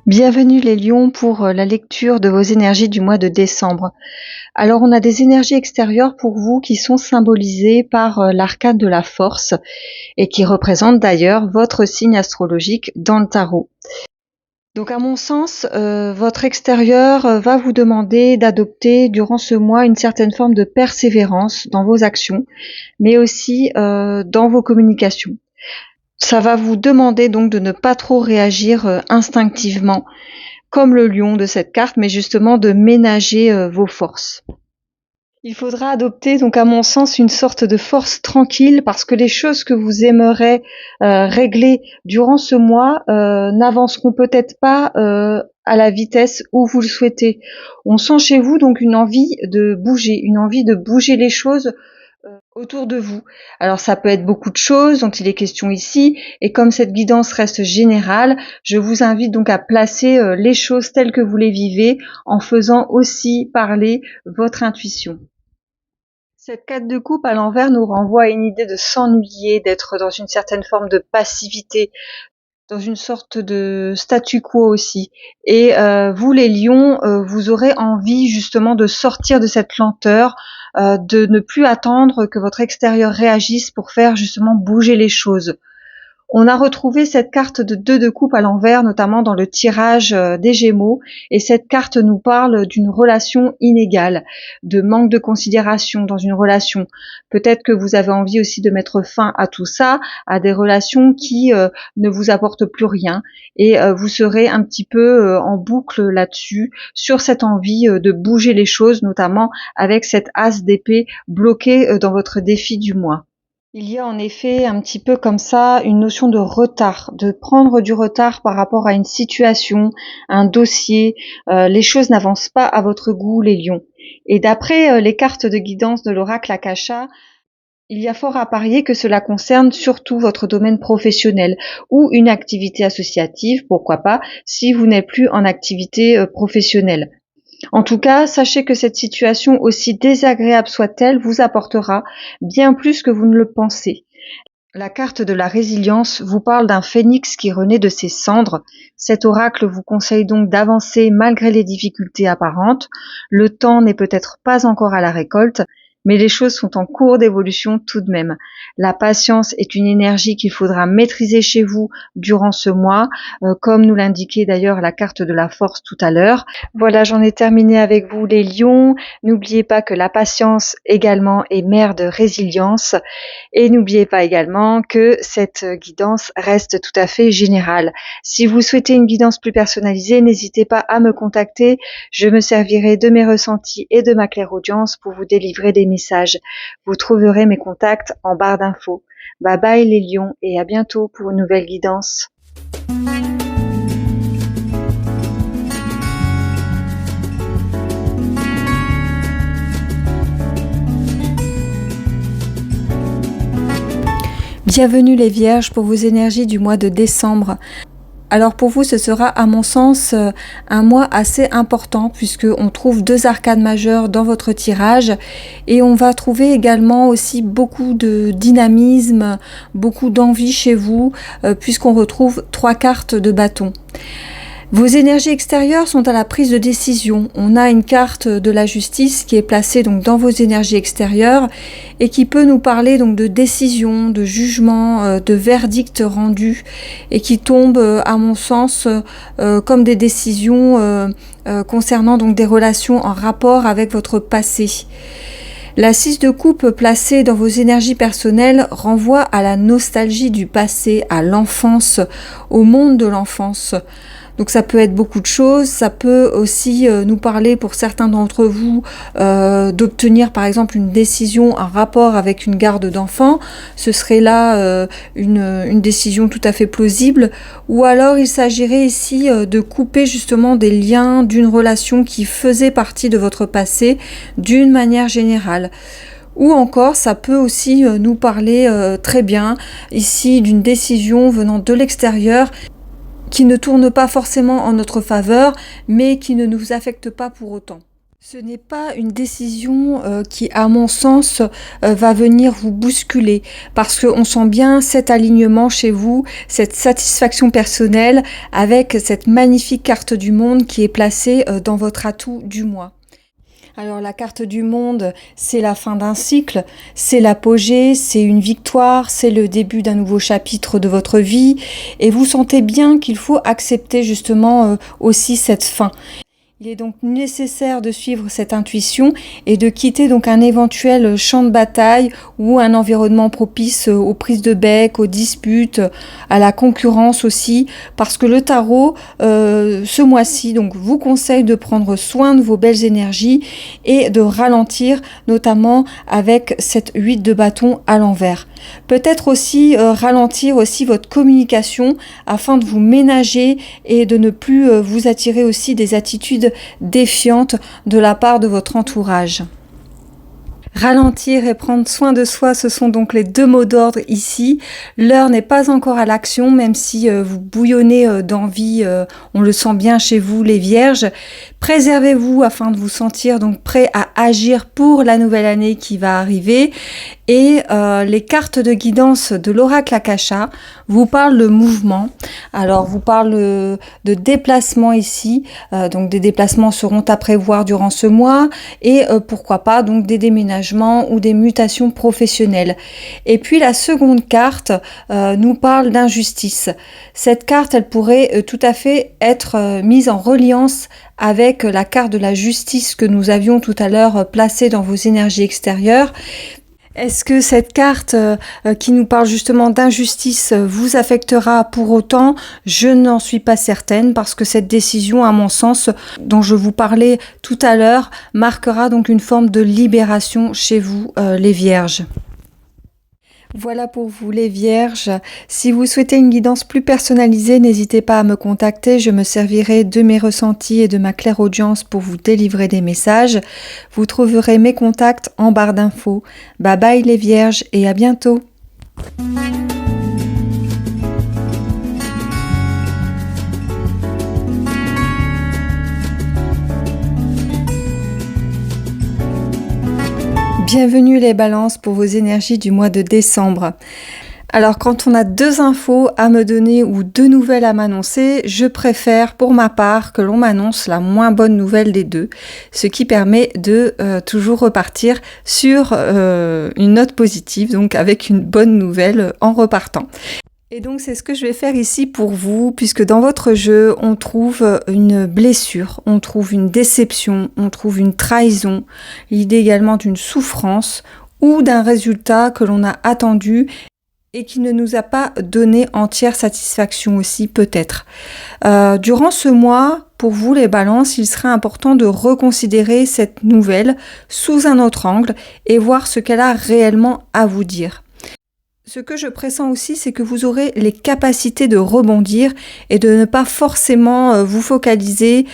Bienvenue les lions pour la lecture de vos énergies du mois de décembre. Alors on a des énergies extérieures pour vous qui sont symbolisées par l'arcane de la force et qui représentent d'ailleurs votre signe astrologique dans le tarot. Donc à mon sens, votre extérieur va vous demander d'adopter durant ce mois une certaine forme de persévérance dans vos actions, mais aussi dans vos communications. Ça va vous demander donc de ne pas trop réagir instinctivement, comme le lion de cette carte, mais justement de ménager vos forces. Il faudra adopter donc à mon sens une sorte de force tranquille parce que les choses que vous aimerez régler durant ce mois n'avanceront peut-être pas à la vitesse où vous le souhaitez. On sent chez vous donc une envie de bouger les choses autour de vous. Alors ça peut être beaucoup de choses dont il est question ici, et comme cette guidance reste générale, je vous invite donc à placer les choses telles que vous les vivez en faisant aussi parler votre intuition. Cette 4 de coupe à l'envers nous renvoie à une idée de s'ennuyer, d'être dans une certaine forme de passivité, dans une sorte de statu quo aussi. Et vous les lions, vous aurez envie justement de sortir de cette lenteur, de ne plus attendre que votre extérieur réagisse pour faire justement bouger les choses. On a retrouvé cette carte de 2 de coupe à l'envers, notamment dans le tirage des Gémeaux, et cette carte nous parle d'une relation inégale, de manque de considération dans une relation. Peut-être que vous avez envie aussi de mettre fin à tout ça, à des relations qui ne vous apportent plus rien, et vous serez un petit peu en boucle là-dessus, sur cette envie de bouger les choses, notamment avec cette as d'épée bloquée dans votre défi du mois. Il y a en effet un petit peu comme ça une notion de retard, de prendre du retard par rapport à une situation, un dossier. Les choses n'avancent pas à votre goût, les lions. Et d'après les cartes de guidance de l'oracle Akasha, Il y a fort à parier que cela concerne surtout votre domaine professionnel ou une activité associative, pourquoi pas, si vous n'êtes plus en activité professionnelle. En tout cas, sachez que cette situation, aussi désagréable soit-elle, vous apportera bien plus que vous ne le pensez. La carte de la résilience vous parle d'un phénix qui renaît de ses cendres. Cet oracle vous conseille donc d'avancer malgré les difficultés apparentes. Le temps n'est peut-être pas encore à la récolte, mais les choses sont en cours d'évolution tout de même. La patience est une énergie qu'il faudra maîtriser chez vous durant ce mois, comme nous l'indiquait d'ailleurs la carte de la force tout à l'heure. Voilà, j'en ai terminé avec vous les lions. N'oubliez pas que la patience également est mère de résilience. Et n'oubliez pas également que cette guidance reste tout à fait générale. Si vous souhaitez une guidance plus personnalisée, n'hésitez pas à me contacter. Je me servirai de mes ressentis et de ma clairaudience pour vous délivrer des messages. Vous trouverez mes contacts en barre d'infos. Bye bye les lions et à bientôt pour une nouvelle guidance. Bienvenue les Vierges pour vos énergies du mois de décembre. Alors pour vous, ce sera à mon sens un mois assez important puisque on trouve 2 arcanes majeures dans votre tirage et on va trouver également aussi beaucoup de dynamisme, beaucoup d'envie chez vous puisqu'on retrouve 3 cartes de bâton. Vos énergies extérieures sont à la prise de décision. On a une carte de la justice qui est placée donc dans vos énergies extérieures et qui peut nous parler donc de décision, de jugement, de verdict rendu et qui tombe à mon sens comme des décisions concernant donc des relations en rapport avec votre passé. La 6 de coupe placée dans vos énergies personnelles renvoie à la nostalgie du passé, à l'enfance, au monde de l'enfance. Donc ça peut être beaucoup de choses, ça peut aussi nous parler pour certains d'entre vous d'obtenir par exemple une décision en rapport avec une garde d'enfants. Ce serait là une décision tout à fait plausible. Ou alors il s'agirait ici de couper justement des liens d'une relation qui faisait partie de votre passé d'une manière générale. Ou encore, ça peut aussi nous parler très bien ici d'une décision venant de l'extérieur qui ne tourne pas forcément en notre faveur, mais qui ne nous affecte pas pour autant. Ce n'est pas une décision qui, à mon sens, va venir vous bousculer, parce qu'on sent bien cet alignement chez vous, cette satisfaction personnelle avec cette magnifique carte du monde qui est placée dans votre atout du mois. Alors la carte du monde, c'est la fin d'un cycle, c'est l'apogée, c'est une victoire, c'est le début d'un nouveau chapitre de votre vie et vous sentez bien qu'il faut accepter justement aussi cette fin. Il est donc nécessaire de suivre cette intuition et de quitter donc un éventuel champ de bataille ou un environnement propice aux prises de bec, aux disputes, à la concurrence aussi, parce que le tarot, ce mois-ci, donc vous conseille de prendre soin de vos belles énergies et de ralentir, notamment avec cette 8 de bâton à l'envers. Peut-être aussi ralentir aussi votre communication afin de vous ménager et de ne plus vous attirer aussi des attitudes défiante de la part de votre entourage. Ralentir et prendre soin de soi, ce sont donc les 2 mots d'ordre ici. L'heure n'est pas encore à l'action, même si vous bouillonnez d'envie, on le sent bien chez vous les Vierges. Préservez-vous afin de vous sentir donc prêt à agir pour la nouvelle année qui va arriver. Et les cartes de guidance de l'oracle Akasha vous parlent de mouvement. Alors vous parlent de déplacement ici, donc des déplacements seront à prévoir durant ce mois et pourquoi pas donc des déménagements ou des mutations professionnelles. Et puis la seconde carte nous parle d'injustice. Cette carte, elle pourrait tout à fait être mise en reliance avec la carte de la justice que nous avions tout à l'heure placée dans vos énergies extérieures. Est-ce que cette carte qui nous parle justement d'injustice vous affectera pour autant? Je n'en suis pas certaine parce que cette décision, à mon sens, dont je vous parlais tout à l'heure, marquera donc une forme de libération chez vous, les Vierges. Voilà pour vous les vierges. Si vous souhaitez une guidance plus personnalisée, n'hésitez pas à me contacter. Je me servirai de mes ressentis et de ma clairaudience pour vous délivrer des messages. Vous trouverez mes contacts en barre d'infos. Bye bye les vierges et à bientôt. Bienvenue les balances pour vos énergies du mois de décembre. Alors quand on a 2 infos à me donner ou 2 nouvelles à m'annoncer, je préfère pour ma part que l'on m'annonce la moins bonne nouvelle des 2, ce qui permet de toujours repartir sur une note positive, donc avec une bonne nouvelle en repartant. Et donc c'est ce que je vais faire ici pour vous, puisque dans votre jeu, on trouve une blessure, on trouve une déception, on trouve une trahison, l'idée également d'une souffrance ou d'un résultat que l'on a attendu et qui ne nous a pas donné entière satisfaction aussi peut-être. Durant ce mois, pour vous les balances, il serait important de reconsidérer cette nouvelle sous un autre angle et voir ce qu'elle a réellement à vous dire. Ce que je pressens aussi, c'est que vous aurez les capacités de rebondir et de ne pas forcément vous focaliser,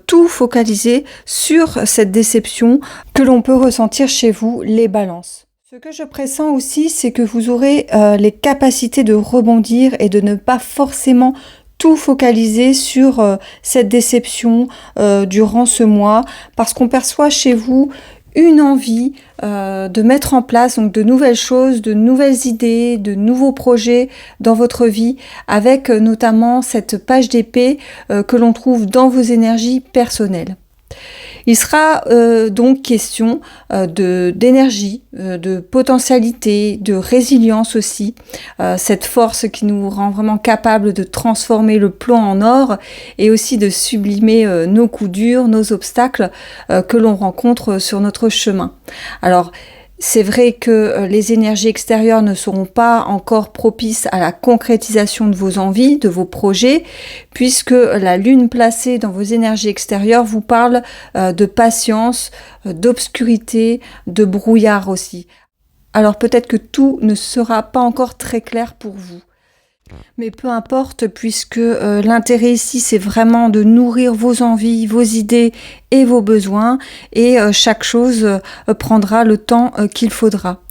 tout focaliser sur cette déception que l'on peut ressentir chez vous, les balances. Ce que je pressens aussi, c'est que vous aurez les capacités de rebondir et de ne pas forcément tout focaliser sur cette déception durant ce mois, parce qu'on perçoit chez vous une envie de mettre en place donc de nouvelles choses, de nouvelles idées, de nouveaux projets dans votre vie, avec notamment cette page d'épée que l'on trouve dans vos énergies personnelles. Il sera donc question d'énergie, de potentialité, de résilience aussi, cette force qui nous rend vraiment capables de transformer le plomb en or et aussi de sublimer nos coups durs, nos obstacles que l'on rencontre sur notre chemin. Alors, c'est vrai que les énergies extérieures ne seront pas encore propices à la concrétisation de vos envies, de vos projets, puisque la lune placée dans vos énergies extérieures vous parle de patience, d'obscurité, de brouillard aussi. Alors peut-être que tout ne sera pas encore très clair pour vous. Mais peu importe, puisque l'intérêt ici, c'est vraiment de nourrir vos envies, vos idées et vos besoins, et chaque chose prendra le temps qu'il faudra.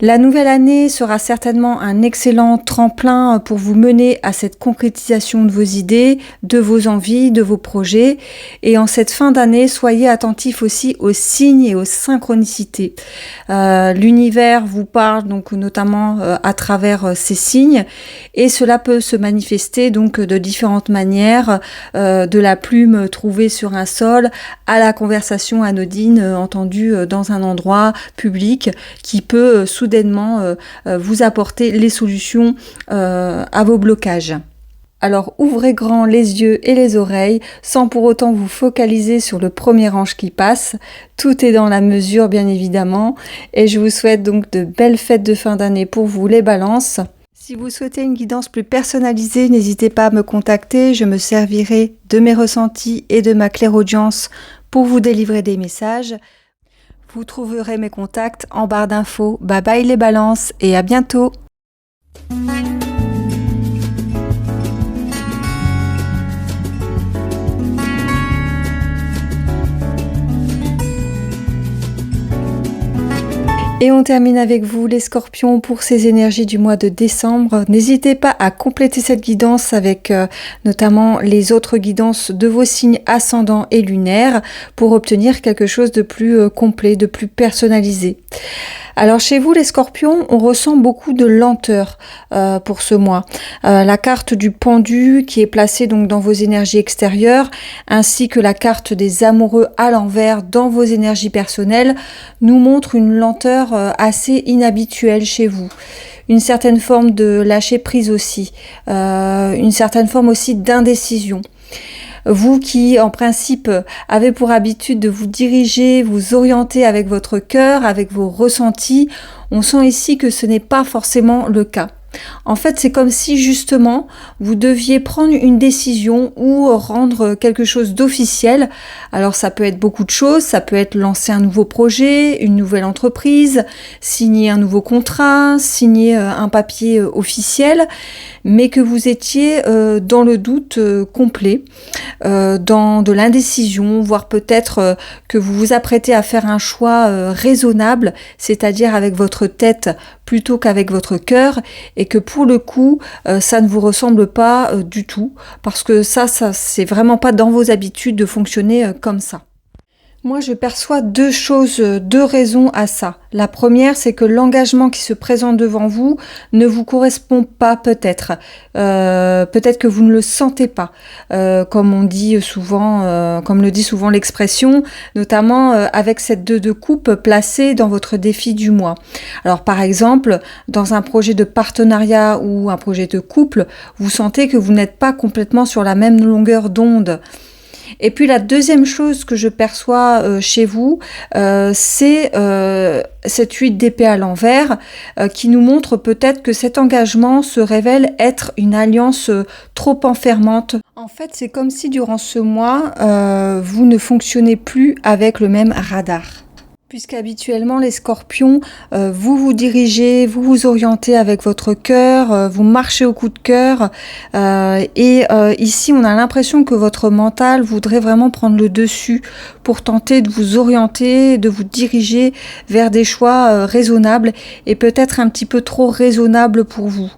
La nouvelle année sera certainement un excellent tremplin pour vous mener à cette concrétisation de vos idées, de vos envies, de vos projets. Et en cette fin d'année, soyez attentifs aussi aux signes et aux synchronicités. L'univers vous parle donc notamment à travers ces signes, et cela peut se manifester donc de différentes manières, de la plume trouvée sur un sol à la conversation anodine entendue dans un endroit public qui peut soudainement vous apporter les solutions à vos blocages. Alors ouvrez grand les yeux et les oreilles sans pour autant vous focaliser sur le premier ange qui passe. Tout est dans la mesure bien évidemment, et je vous souhaite donc de belles fêtes de fin d'année pour vous les balances. Si vous souhaitez une guidance plus personnalisée, n'hésitez pas à me contacter, je me servirai de mes ressentis et de ma clairaudience pour vous délivrer des messages. Vous trouverez mes contacts en barre d'infos. Bye bye les balances et à bientôt. Et on termine avec vous les scorpions pour ces énergies du mois de décembre. N'hésitez pas à compléter cette guidance avec notamment les autres guidances de vos signes ascendants et lunaires pour obtenir quelque chose de plus complet, de plus personnalisé. Alors chez vous les scorpions, on ressent beaucoup de lenteur pour ce mois. La carte du pendu qui est placée donc dans vos énergies extérieures, ainsi que la carte des amoureux à l'envers dans vos énergies personnelles, nous montrent une lenteur assez inhabituelle chez vous. Une certaine forme de lâcher prise aussi, une certaine forme aussi d'indécision. Vous qui, en principe, avez pour habitude de vous diriger, vous orienter avec votre cœur, avec vos ressentis, on sent ici que ce n'est pas forcément le cas. En fait, c'est comme si justement vous deviez prendre une décision ou rendre quelque chose d'officiel. Alors ça peut être beaucoup de choses, ça peut être lancer un nouveau projet, une nouvelle entreprise, signer un nouveau contrat, signer un papier officiel, mais que vous étiez dans le doute complet, dans de l'indécision, voire peut-être que vous vous apprêtez à faire un choix raisonnable, c'est-à-dire avec votre tête plutôt qu'avec votre cœur, et que pour le coup, ça ne vous ressemble pas du tout, parce que ça c'est vraiment pas dans vos habitudes de fonctionner comme ça. Moi, je perçois deux raisons à ça. La première, c'est que l'engagement qui se présente devant vous ne vous correspond pas peut-être. Peut-être que vous ne le sentez pas. Comme on dit souvent, comme le dit souvent l'expression, notamment avec cette 2 de coupe placée dans votre défi du mois. Alors par exemple, dans un projet de partenariat ou un projet de couple, vous sentez que vous n'êtes pas complètement sur la même longueur d'onde. Et puis la deuxième chose que je perçois chez vous, c'est cette 8 d'épée à l'envers qui nous montre peut-être que cet engagement se révèle être une alliance trop enfermante. En fait, c'est comme si durant ce mois, vous ne fonctionnez plus avec le même radar. Puisqu'habituellement, les scorpions, vous vous dirigez, vous vous orientez avec votre cœur, vous marchez au coup de cœur. Et ici, on a l'impression que votre mental voudrait vraiment prendre le dessus pour tenter de vous orienter, de vous diriger vers des choix raisonnables et peut-être un petit peu trop raisonnables pour vous.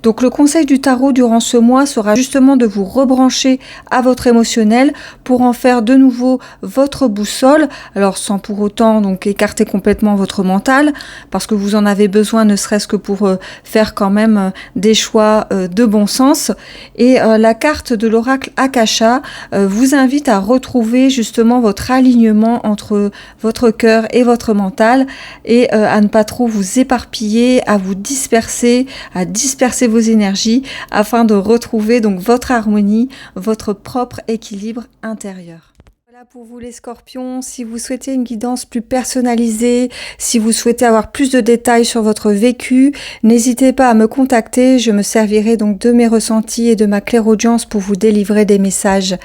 Donc le conseil du tarot durant ce mois sera justement de vous rebrancher à votre émotionnel pour en faire de nouveau votre boussole. Alors sans pour autant donc écarter complètement votre mental, parce que vous en avez besoin ne serait-ce que pour faire quand même des choix de bon sens. Et la carte de l'oracle Akasha vous invite à retrouver justement votre alignement entre votre cœur et votre mental, et à ne pas trop vous éparpiller, à vous disperser, à disperser vos énergies afin de retrouver donc votre harmonie, votre propre équilibre intérieur. Voilà pour vous les scorpions. Si vous souhaitez une guidance plus personnalisée, si vous souhaitez avoir plus de détails sur votre vécu, n'hésitez pas à me contacter. Je me servirai donc de mes ressentis et de ma clairaudience pour vous délivrer des messages.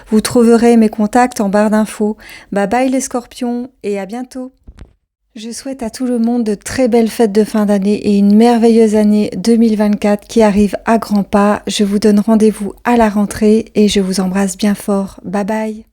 Vous trouverez mes contacts en barre d'infos. Bye bye les scorpions et à bientôt. Je souhaite à tout le monde de très belles fêtes de fin d'année et une merveilleuse année 2024 qui arrive à grands pas. Je vous donne rendez-vous à la rentrée et je vous embrasse bien fort. Bye bye.